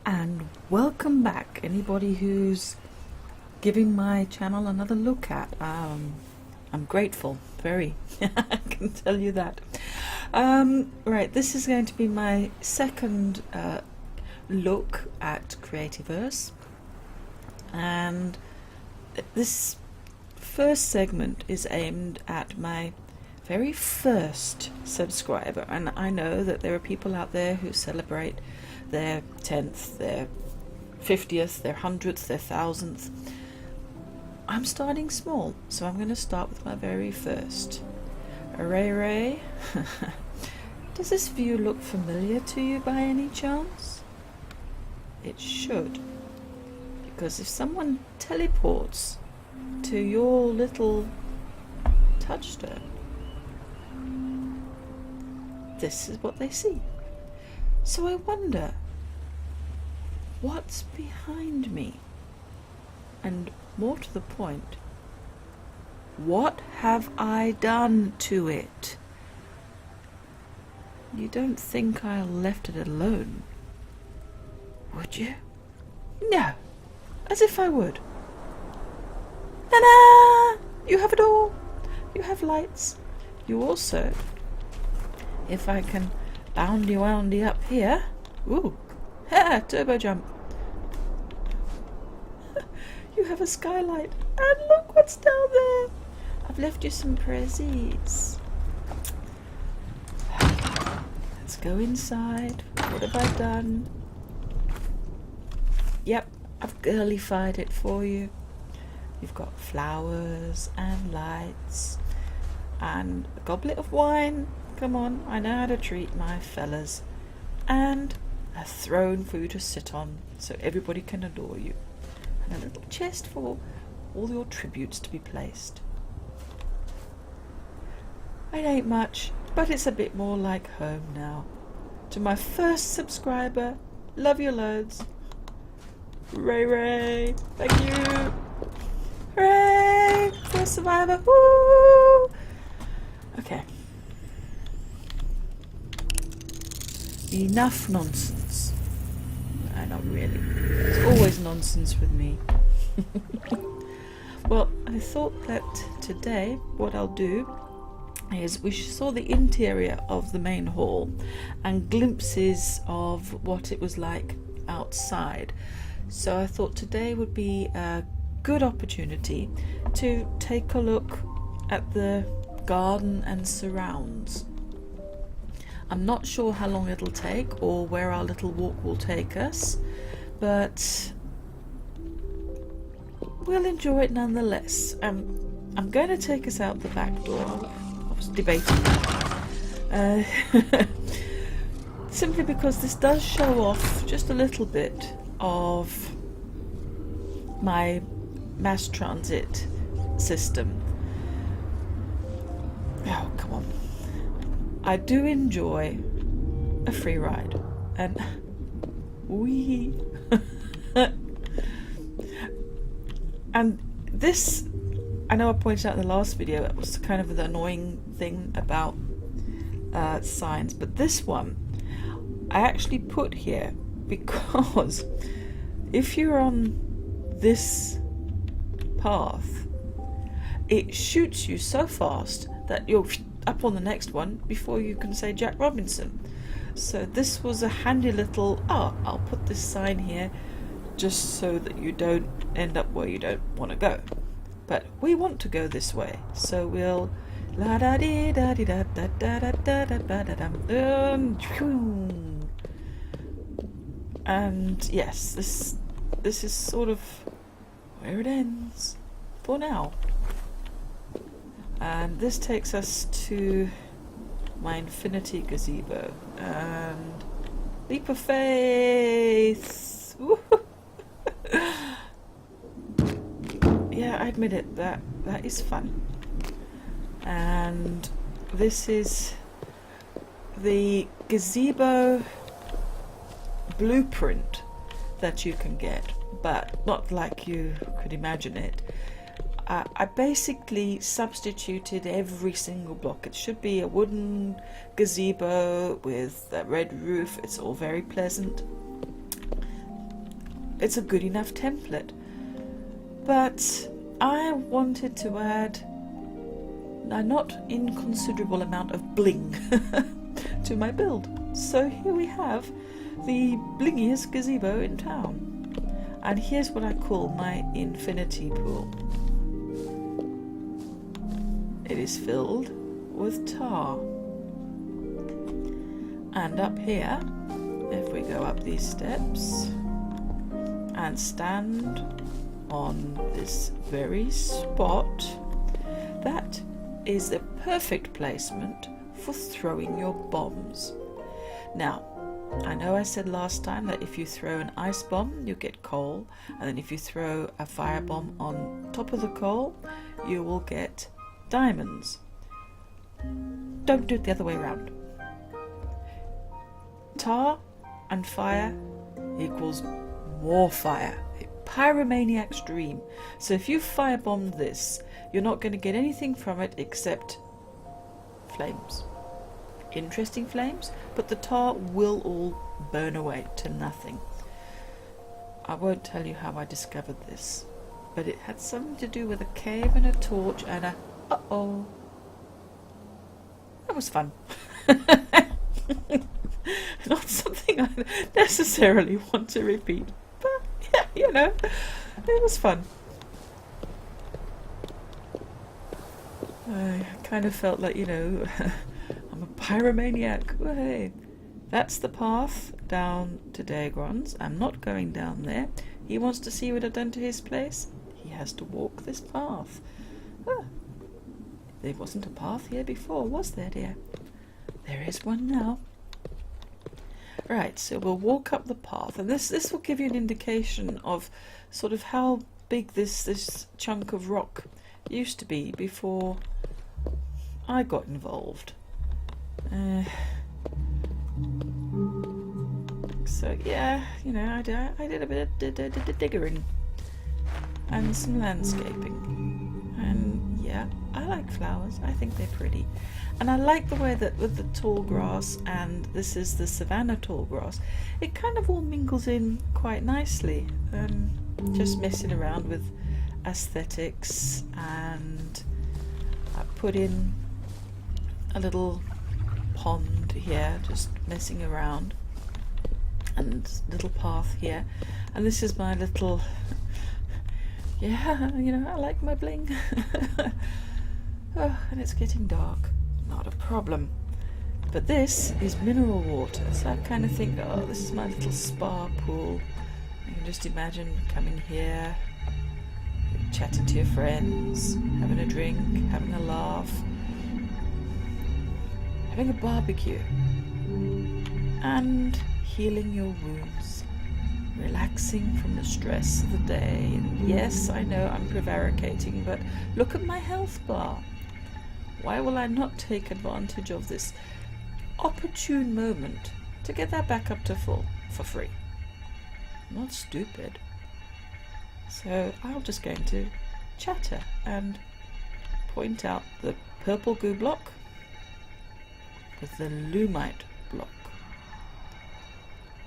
And welcome back, anybody who's giving my channel another look at. I'm grateful, very. I can tell you that. Right, this is going to be my second look at Creativerse, and this first segment is aimed at my very first subscriber, and I know that there are people out there who celebrate their 10th, their 50th, their 100th, their 1000th. I'm starting small, so I'm going to start with my very first. Ray. Does this view look familiar to you by any chance? It should, because if someone teleports to your little touchstone, this is what they see. So I wonder, what's behind me? And more to the point, what have I done to it? You don't think I left it alone, would you? No, as if I would. Ta-da! You have it all. You have lights. You also, if I can boundy woundy up here. Ooh, ha! Turbo jump. You have a skylight, and look what's down there. I've left you some prezzies. Let's go inside. What have I done? Yep, I've girlified it for you. You've got flowers and lights and a goblet of wine. Come on, I know how to treat my fellas. And a throne for you to sit on so everybody can adore you. And a little chest for all your tributes to be placed. It ain't much, but it's a bit more like home now. To my first subscriber, love you loads. Ray, thank you. Hooray! First survivor, woo! Okay. Enough nonsense. No, not really. It's always nonsense with me. Well, I thought that today what I'll do is we saw the interior of the main hall and glimpses of what it was like outside. So I thought today would be a good opportunity to take a look at the garden and surrounds. I'm not sure how long it'll take or where our little walk will take us, but we'll enjoy it nonetheless. I'm going to take us out the back door. I was debating that. Simply because this does show off just a little bit of my mass transit system. Oh, come on. I do enjoy a free ride, and wee. And this, I know I pointed out in the last video, it was kind of the annoying thing about signs, but this one I actually put here because if you're on this path, it shoots you so fast that you're up on the next one before you can say Jack Robinson. So this was a handy little, I'll put this sign here just so that you don't end up where you don't want to go. But we want to go this way, so we'll la da dee da dee da da da da da da da da da. And yes, this is sort of where it ends for now. And this takes us to my infinity gazebo and leap of faith. Yeah, I admit it, that is fun. And this is the gazebo blueprint that you can get, but not like you could imagine it. I basically substituted every single block. It should be a wooden gazebo with a red roof. It's all very pleasant. it's a good enough template. But I wanted to add a not inconsiderable amount of bling to my build. So here we have the blingiest gazebo in town. And here's what I call my infinity pool. It is filled with tar. And up here, if we go up these steps and stand on this very spot, that is a perfect placement for throwing your bombs. Now, I know I said last time that if you throw an ice bomb, you get coal, and then if you throw a fire bomb on top of the coal, you will get diamonds. Don't do it the other way around. Tar and fire equals more fire. A pyromaniac's dream. So if you firebomb this, you're not going to get anything from it except flames. Interesting flames, but the tar will all burn away to nothing. I won't tell you how I discovered this, but it had something to do with a cave and a torch and a uh-oh. That was fun. Not something I necessarily want to repeat, but yeah, you know, it was fun. I kind of felt like, you know, I'm a pyromaniac. Well, hey, that's the path down to Dagon's. I'm not going down there. He wants to see what I've done to his place. He has to walk this path. Ah, there wasn't a path here before, was there, dear? There is one now. Right, so we'll walk up the path, and this will give you an indication of sort of how big this chunk of rock used to be before I got involved. So yeah, you know, I did a bit of diggering and some landscaping, and yeah, I like flowers. I think they're pretty, and I like the way that with the tall grass, and this is the savanna tall grass, it kind of all mingles in quite nicely. Just messing around with aesthetics, and I put in a little pond here, just messing around, and little path here, and this is my little yeah, you know, I like my bling. Oh, and it's getting dark. Not a problem. But this is mineral water, so I kind of think, oh, this is my little spa pool. You can just imagine coming here, chatting to your friends, having a drink, having a laugh, having a barbecue, and healing your wounds, relaxing from the stress of the day. And yes, I know I'm prevaricating, but look at my health bar. Why will I not take advantage of this opportune moment to get that back up to full for free? I'm not stupid. So I'm just going to chatter and point out the purple goo block with the lumite block.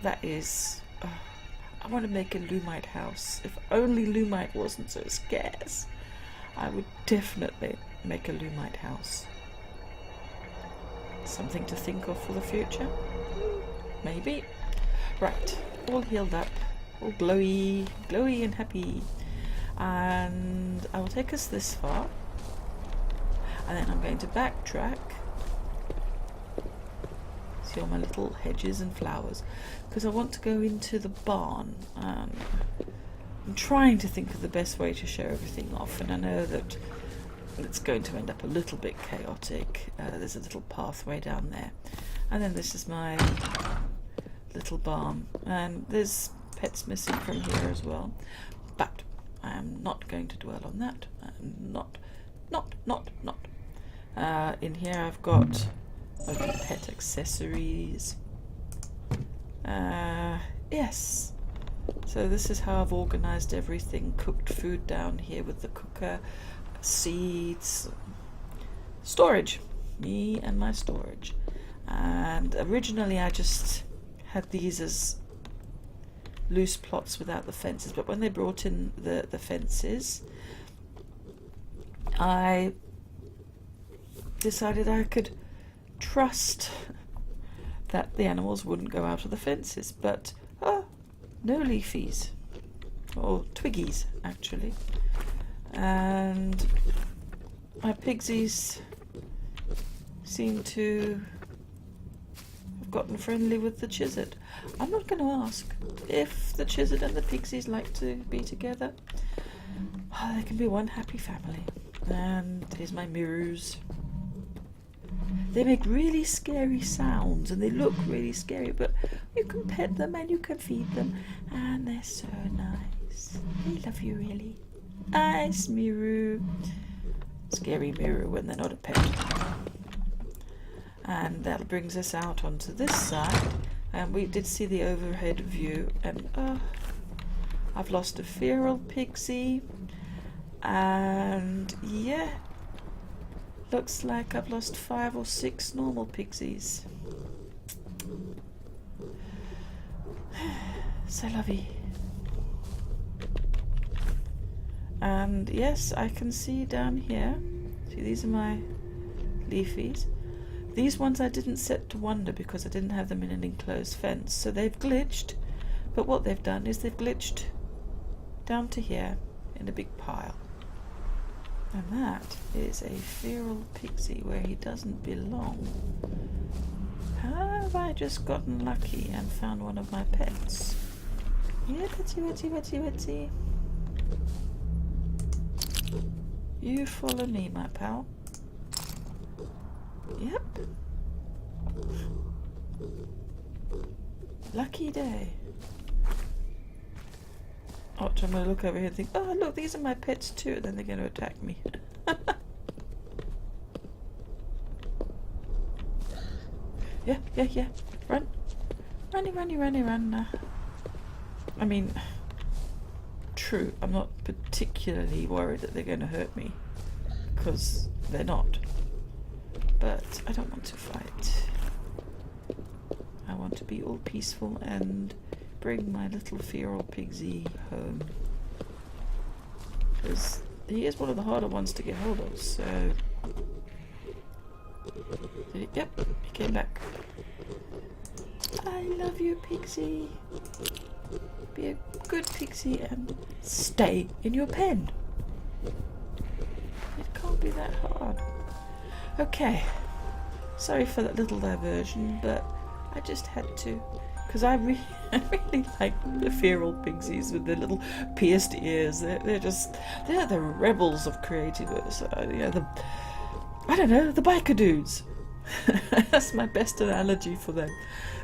That is... I want to make a lumite house. If only lumite wasn't so scarce, I would definitely make a lumite house. Something to think of for the future? Maybe. Right, all healed up, all glowy and happy. And I will take us this far, and then I'm going to backtrack. See all my little hedges and flowers, because I want to go into the barn. I'm trying to think of the best way to show everything off, and I know that it's going to end up a little bit chaotic. There's a little pathway down there, and then this is my little barn, and there's pets missing from here as well, but I am not going to dwell on that. Not. In here I've got pet accessories. Yes, so this is how I've organized everything. Cooked food down here with the cooker, seeds, storage, me and my storage. And originally I just had these as loose plots without the fences. But when they brought in the fences, I decided I could trust that the animals wouldn't go out of the fences. But no leafies, or twiggies actually, and my pigsies seem to have gotten friendly with the chizard. I'm not going to ask if the chizard and the pigsies like to be together. They can be one happy family. And here's my mirrors. They make really scary sounds and they look really scary, but you can pet them and you can feed them, and they're so nice. They love you really. Nice Miru. Scary Miru when they're not a pet. And that brings us out onto this side, and we did see the overhead view, and I've lost a feral pixie, and yeah, looks like I've lost 5 or 6 normal pixies. So lovely. And yes, I can see down here, see, these are my leafies. These ones I didn't set to wander because I didn't have them in an enclosed fence, so they've glitched, but what they've done is they've glitched down to here in a big pile. And that is a feral pixie where he doesn't belong. Have I just gotten lucky and found one of my pets? Yeah, Betsy. You follow me, my pal. Yep. Lucky day. Oh, I'm going to look over here and think, oh look, these are my pets too, and then they're going to attack me. Yeah. Run. Run. I mean, true, I'm not particularly worried that they're going to hurt me, because they're not. But I don't want to fight. I want to be all peaceful and bring my little feral pigsy home. Because he is one of the harder ones to get hold of, so... Yep, he came back. I love you, Pixie. Be a good pixie and stay in your pen. It can't be that hard. Okay, sorry for that little diversion, but I just had to, because I really like the feral pixies with their little pierced ears. They're the rebels of Creativerse. I don't know, the biker dudes. That's my best analogy for them.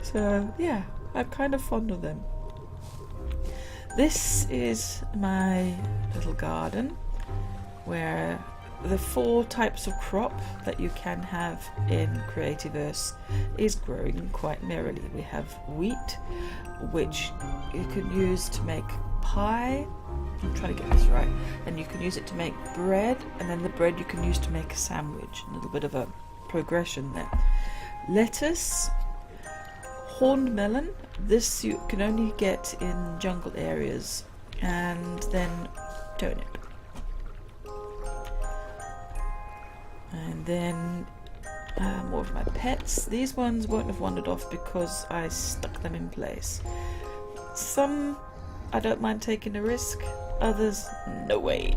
So yeah, I'm kind of fond of them. This is my little garden where the 4 types of crop that you can have in Creativerse is growing quite merrily. We have wheat, which you can use to make pie. I'm trying to get this right. And you can use it to make bread, and then the bread you can use to make a sandwich. A little bit of a progression there. Lettuce, horned melon. This you can only get in jungle areas, and then turnip. And then more of my pets. These ones won't have wandered off because I stuck them in place. Some I don't mind taking a risk, others no way.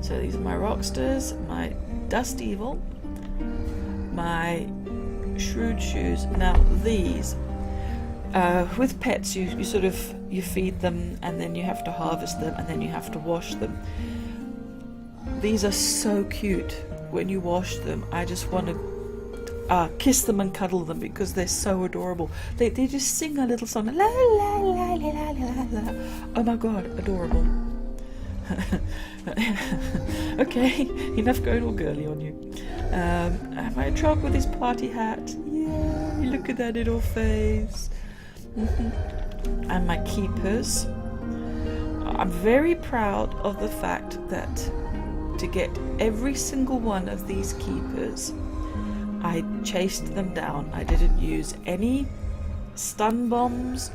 So these are my rocksters, my dust evil, my shrewd shoes. Now these, with pets you feed them and then you have to harvest them and then you have to wash them. These are so cute. When you wash them, I just want to kiss them and cuddle them because they're so adorable. They just sing a little song, la la la la la la la. Oh my god, adorable. Okay, enough going all girly on you. My truck with his party hat. Yay, look at that little face. And my keepers. I'm very proud of the fact that to get every single one of these keepers, I chased them down. I didn't use any stun bombs.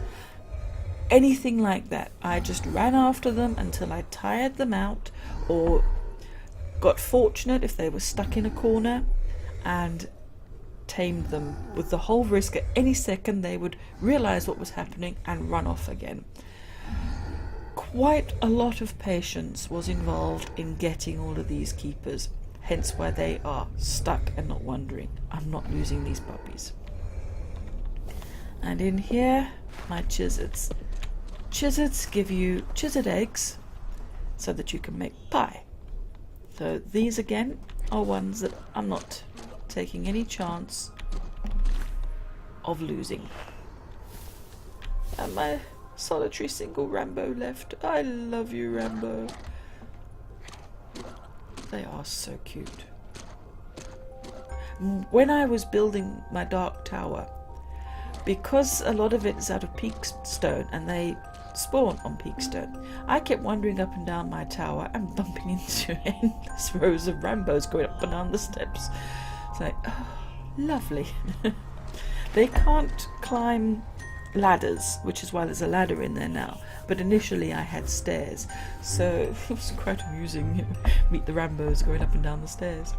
anything like that. I just ran after them until I tired them out, or got fortunate if they were stuck in a corner, and tamed them, with the whole risk at any second they would realize what was happening and run off again. Quite a lot of patience was involved in getting all of these keepers, hence why they are stuck and not wondering, I'm not losing these puppies. And in here, my chisards. Chisards give you chisard eggs so that you can make pie. So these again are ones that I'm not taking any chance of losing. And my solitary single Rambo left. I love you, Rambo. They are so cute. When I was building my dark tower, because a lot of it is out of peak stone and they spawn on peak stone, I kept wandering up and down my tower and bumping into endless rows of Rambos going up and down the steps. It's like, oh, lovely. They can't climb ladders, which is why there's a ladder in there now, but initially I had stairs, so it was quite amusing. Meet the Rambos going up and down the stairs.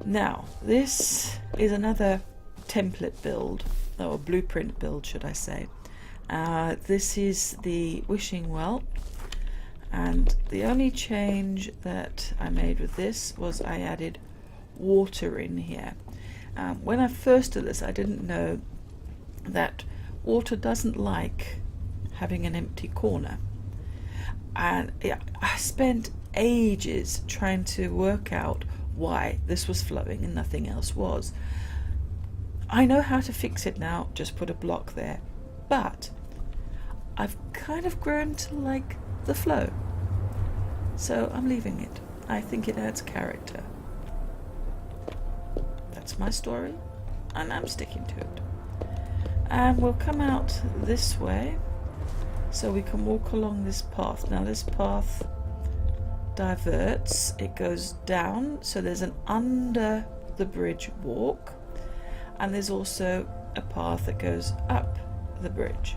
Now this is another template build, or blueprint build should I say. This is the wishing well, and the only change that I made with this was I added water in here. When I first did this, I didn't know that water doesn't like having an empty corner, and I spent ages trying to work out why this was flowing and nothing else was. I know how to fix it now, just put a block there, but I've kind of grown to like the flow, so I'm leaving it. I think it adds character. That's my story, and I'm sticking to it. And we'll come out this way so we can walk along this path. Now this path diverts, it goes down, so there's an under the bridge walk, and there's also a path that goes up the bridge.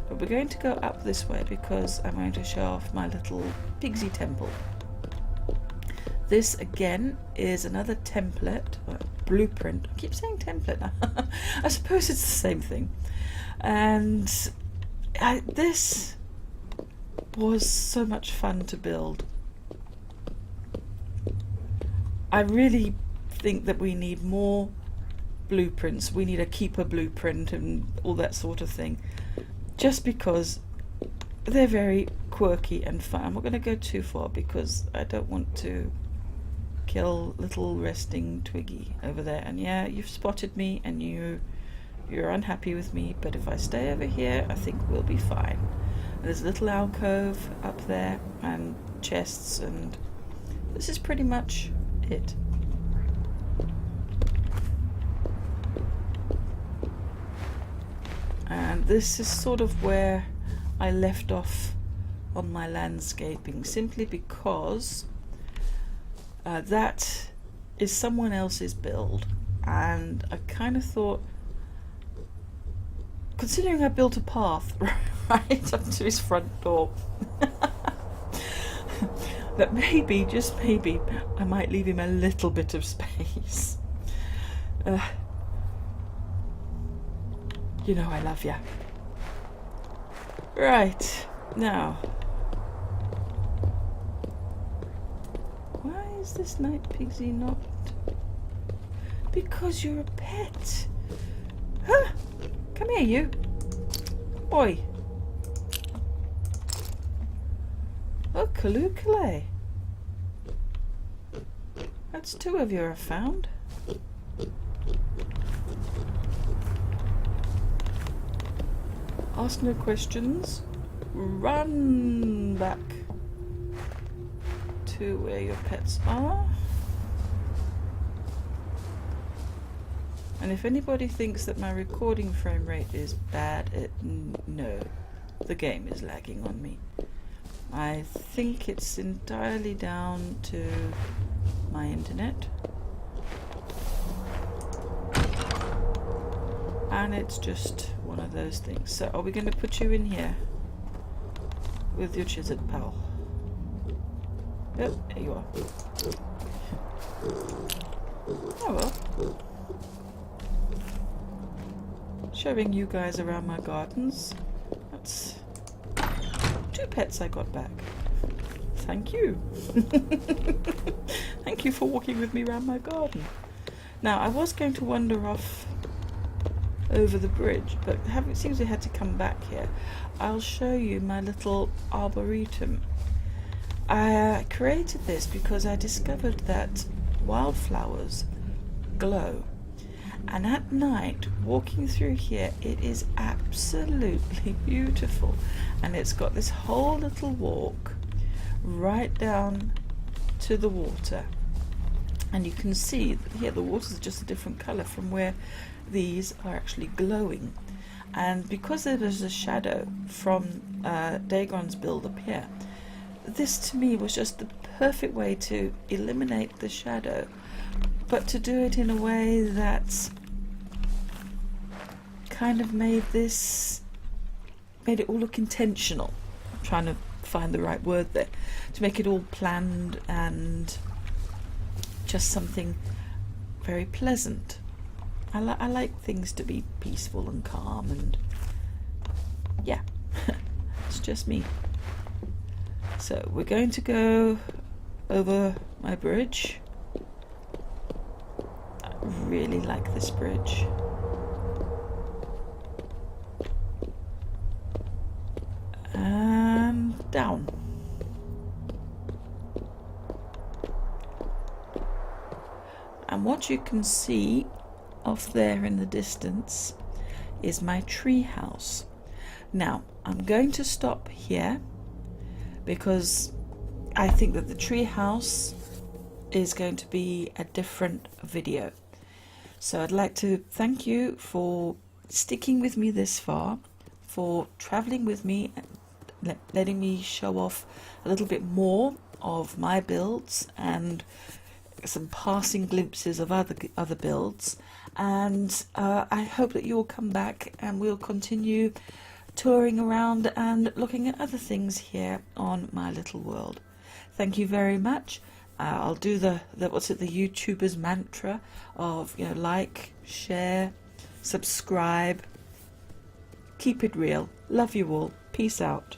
But we're going to go up this way because I'm going to show off my little pigsy temple. This again is another template, blueprint. I keep saying template. I suppose it's the same thing. And this was so much fun to build. I really think that we need more blueprints. We need a keeper blueprint and all that sort of thing, just because they're very quirky and fun. I'm not going to go too far because I don't want to kill little resting Twiggy over there. And yeah, you've spotted me and you're unhappy with me, but if I stay over here I think we'll be fine. And there's a little alcove up there and chests, and this is pretty much it. And this is sort of where I left off on my landscaping, simply because that is someone else's build, and I kind of thought, considering I built a path right up to his front door, that maybe, just maybe, I might leave him a little bit of space. You know I love ya. Right, now, why is this night pigsy not? Because you're a pet. Huh? Come here, you. Oi. Oh, Kalukale. That's two of you I've found. Ask no questions. Run back to where your pets are. And if anybody thinks that my recording frame rate is bad, no, the game is lagging on me. I think it's entirely down to my internet. and it's just one of those things. So are we going to put you in here with your Chizard pal? Yep, there you are. Oh well. Showing you guys around my gardens. That's 2 pets I got back. Thank you. Thank you for walking with me around my garden. Now, I was going to wander off over the bridge, but it seems we had to come back here. I'll show you my little arboretum. I created this because I discovered that wildflowers glow. And at night, walking through here, it is absolutely beautiful. And it's got this whole little walk right down to the water. And you can see that here the waters are just a different colour from where these are actually glowing. And because there is a shadow from Dagon's build up here, this to me was just the perfect way to eliminate the shadow, but to do it in a way that kind of made it all look intentional. I'm trying to find the right word there, to make it all planned and just something very pleasant. I like things to be peaceful and calm, and yeah, it's just me. So we're going to go over my bridge. I really like this bridge. And down. And what you can see off there in the distance is my tree house. Now I'm going to stop here because I think that the tree house is going to be a different video. So I'd like to thank you for sticking with me this far, for traveling with me, letting me show off a little bit more of my builds and some passing glimpses of other builds. And I hope that you'll come back and we'll continue touring around and looking at other things here on my little world. Thank you very much. I'll do the YouTuber's mantra of, like, share, subscribe, keep it real. Love you all. Peace out.